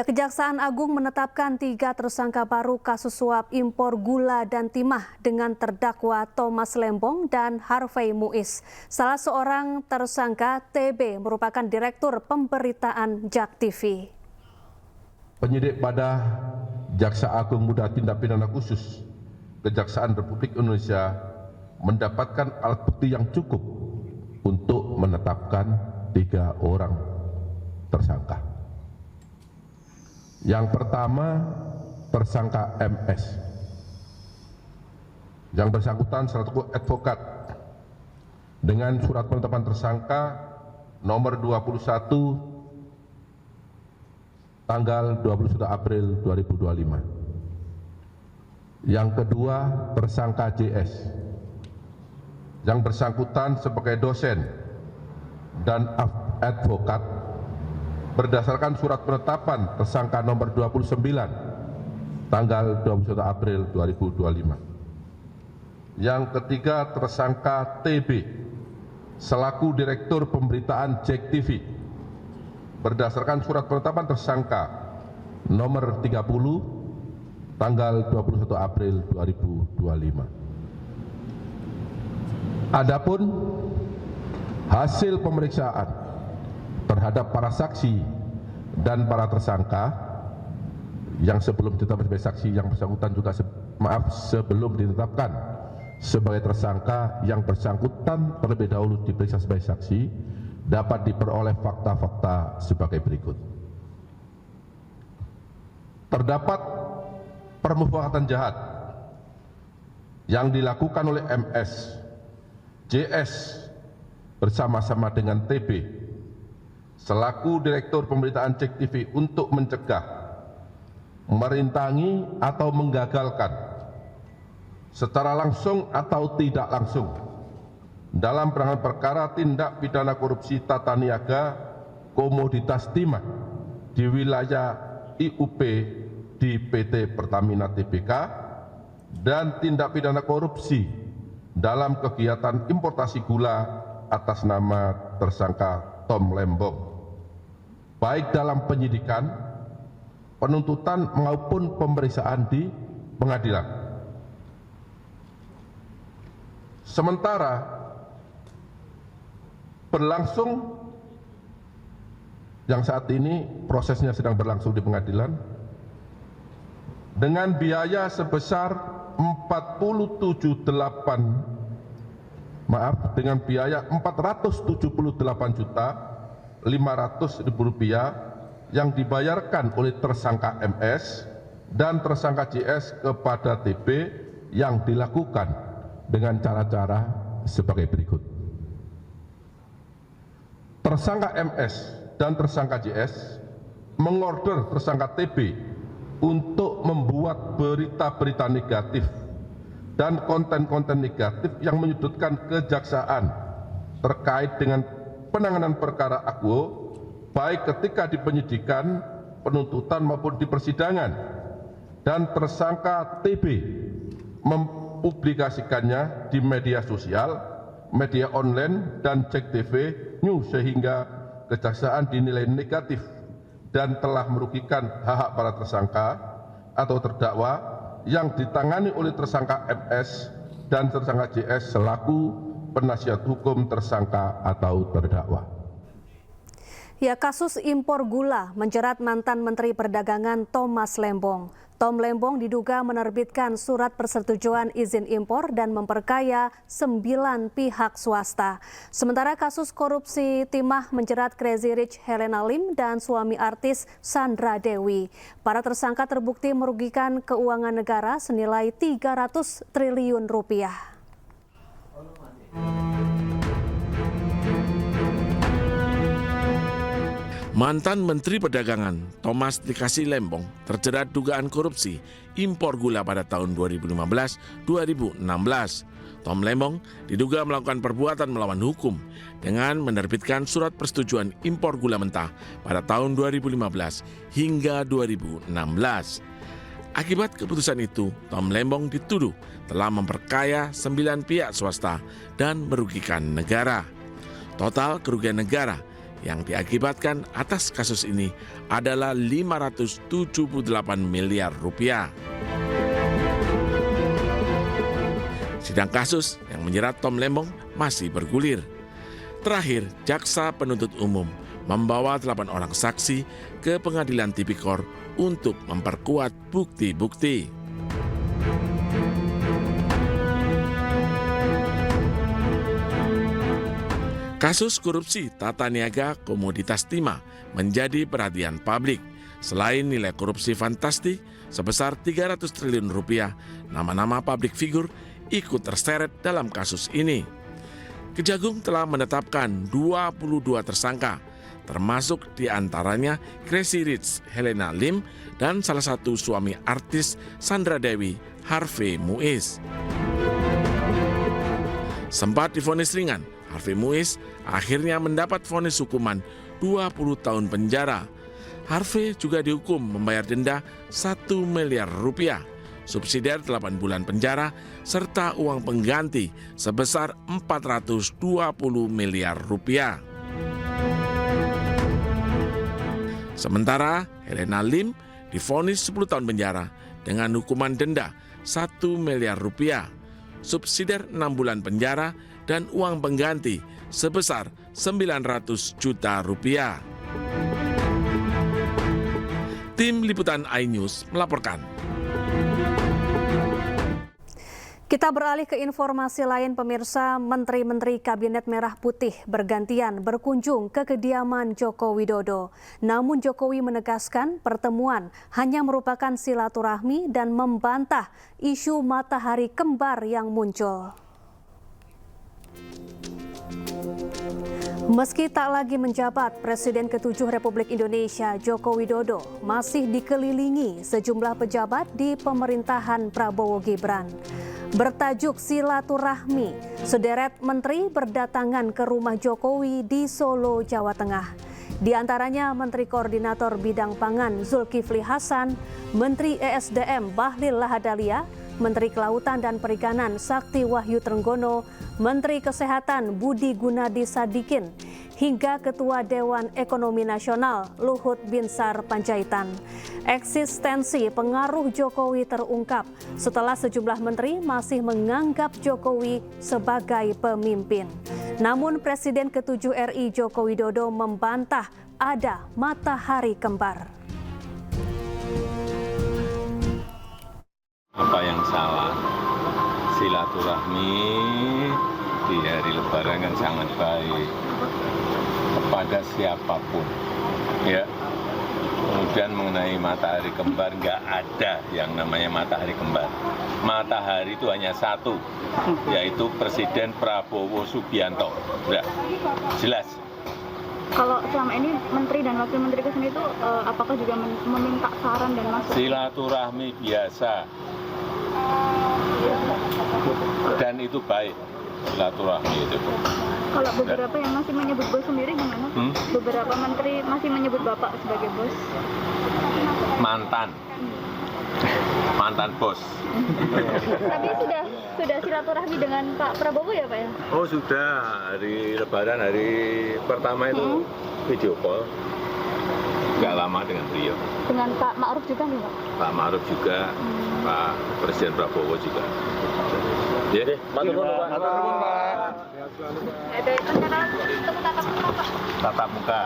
Ya, Kejaksaan Agung menetapkan 3 tersangka baru kasus suap impor gula dan timah dengan terdakwa Thomas Lembong dan Harvey Muiz. Salah seorang tersangka TB merupakan Direktur Pemberitaan JAK TV. Penyidik pada Jaksa Agung Muda Tindak Pidana Khusus Kejaksaan Republik Indonesia mendapatkan alat bukti yang cukup untuk menetapkan 3 orang tersangka. Yang pertama, tersangka MS. Yang bersangkutan selaku advokat dengan surat penetapan tersangka nomor 21 tanggal 21 April 2025. Yang kedua, tersangka JS. Yang bersangkutan sebagai dosen dan advokat berdasarkan surat penetapan tersangka nomor 29 tanggal 21 April 2025. Yang ketiga, tersangka TB selaku Direktur Pemberitaan JAK TV berdasarkan surat penetapan tersangka nomor 30 tanggal 21 April 2025. Adapun hasil pemeriksaan terhadap para saksi dan para tersangka yang sebelum ditetapkan sebagai saksi, yang bersangkutan juga sebelum ditetapkan sebagai tersangka, yang bersangkutan terlebih dahulu diperiksa sebagai saksi, dapat diperoleh fakta-fakta sebagai berikut. Terdapat permufakatan jahat yang dilakukan oleh MS, JS bersama-sama dengan TB selaku Direktur Pemberitaan JAK TV untuk mencegah, merintangi atau menggagalkan secara langsung atau tidak langsung dalam penanganan perkara tindak pidana korupsi tata niaga komoditas timah di wilayah IUP di PT Pertamina Tbk dan tindak pidana korupsi dalam kegiatan importasi gula atas nama tersangka Tom Lembong, baik dalam penyidikan, penuntutan maupun pemeriksaan di pengadilan. Sementara berlangsung yang saat ini prosesnya sedang berlangsung di pengadilan dengan biaya sebesar dengan biaya Rp478.500.000 yang dibayarkan oleh tersangka MS dan tersangka JS kepada TB yang dilakukan dengan cara-cara sebagai berikut. Tersangka MS dan tersangka JS mengorder tersangka TB untuk membuat berita-berita negatif dan konten-konten negatif yang menyudutkan kejaksaan terkait dengan penanganan perkara akuo, baik ketika di penyidikan, penuntutan maupun di persidangan, dan tersangka TB mempublikasikannya di media sosial, media online, dan JAK TV News sehingga kejaksaan dinilai negatif dan telah merugikan hak-hak para tersangka atau terdakwa yang ditangani oleh tersangka MS dan tersangka JS selaku penasihat hukum tersangka atau terdakwa. Ya, kasus impor gula menjerat mantan Menteri Perdagangan Thomas Lembong. Tom Lembong diduga menerbitkan surat persetujuan izin impor dan memperkaya 9 pihak swasta. Sementara kasus korupsi timah menjerat Crazy Rich Helena Lim dan suami artis Sandra Dewi. Para tersangka terbukti merugikan keuangan negara senilai 300 triliun rupiah. Mantan Menteri Perdagangan Thomas Dikasih Lembong terjerat dugaan korupsi impor gula pada tahun 2015-2016. Tom Lembong diduga melakukan perbuatan melawan hukum dengan menerbitkan surat persetujuan impor gula mentah pada tahun 2015 hingga 2016. Akibat keputusan itu, Tom Lembong dituduh telah memperkaya 9 pihak swasta dan merugikan negara. Total kerugian negara yang diakibatkan atas kasus ini adalah 578 miliar rupiah. Sidang kasus yang menjerat Tom Lembong masih bergulir. Terakhir, jaksa penuntut umum membawa 8 orang saksi ke pengadilan tipikor untuk memperkuat bukti-bukti. Kasus korupsi tata niaga komoditas timah menjadi perhatian publik. Selain nilai korupsi fantastik sebesar 300 triliun rupiah, nama-nama publik figur ikut terseret dalam kasus ini. Kejagung telah menetapkan 22 tersangka, termasuk diantaranya Crazy Rich Helena Lim dan salah satu suami artis Sandra Dewi, Harvey Muiz. Sempat divonis ringan, Harvey Muiz akhirnya mendapat vonis hukuman 20 tahun penjara. Harvey juga dihukum membayar denda 1 miliar rupiah, subsidiar 8 bulan penjara, serta uang pengganti sebesar 420 miliar rupiah. Sementara Helena Lim divonis 10 tahun penjara dengan hukuman denda 1 miliar rupiah, subsidiar 6 bulan penjara, dan uang pengganti sebesar 900 juta rupiah. Tim Liputan iNews melaporkan. Kita beralih ke informasi lain, pemirsa. Menteri-menteri Kabinet Merah Putih bergantian berkunjung ke kediaman Joko Widodo. Namun Jokowi menegaskan pertemuan hanya merupakan silaturahmi dan membantah isu matahari kembar yang muncul. Meski tak lagi menjabat, Presiden ke-7 Republik Indonesia Joko Widodo masih dikelilingi sejumlah pejabat di pemerintahan Prabowo Gibran. Bertajuk silaturahmi, sederet menteri berdatangan ke rumah Jokowi di Solo, Jawa Tengah. Di antaranya Menteri Koordinator Bidang Pangan Zulkifli Hasan, Menteri ESDM Bahlil Lahadalia, Menteri Kelautan dan Perikanan Sakti Wahyu Trenggono, Menteri Kesehatan Budi Gunadi Sadikin, hingga Ketua Dewan Ekonomi Nasional Luhut Binsar Panjaitan. Eksistensi pengaruh Jokowi terungkap setelah sejumlah menteri masih menganggap Jokowi sebagai pemimpin. Namun Presiden ke-7 RI Joko Widodo membantah ada matahari kembar. Apa yang salah? Silaturahmi di hari Lebaran kan sangat baik kepada siapapun. Ya. Kemudian mengenai matahari kembar, nggak ada yang namanya matahari kembar. Matahari itu hanya satu, yaitu Presiden Prabowo Subianto. Sudah jelas. Kalau selama ini menteri dan wakil menteri kesini itu apakah juga meminta saran dan masukan? Silaturahmi biasa. Dan itu baik, silaturahmi itu. Kalau beberapa yang masih menyebut bos sendiri gimana? Beberapa menteri masih menyebut Bapak sebagai bos. Mantan bos. Tapi sudah silaturahmi dengan Pak Prabowo ya Pak ya? Oh sudah, hari Lebaran hari pertama itu video call. Nggak lama dengan beliau. Dengan Pak Ma'ruf juga nih Pak? Pak Ma'ruf juga, Pak Presiden Prabowo juga. Ya, matur nuwun Pak. Ada rencana untuk tatap muka Pak? Tatap muka.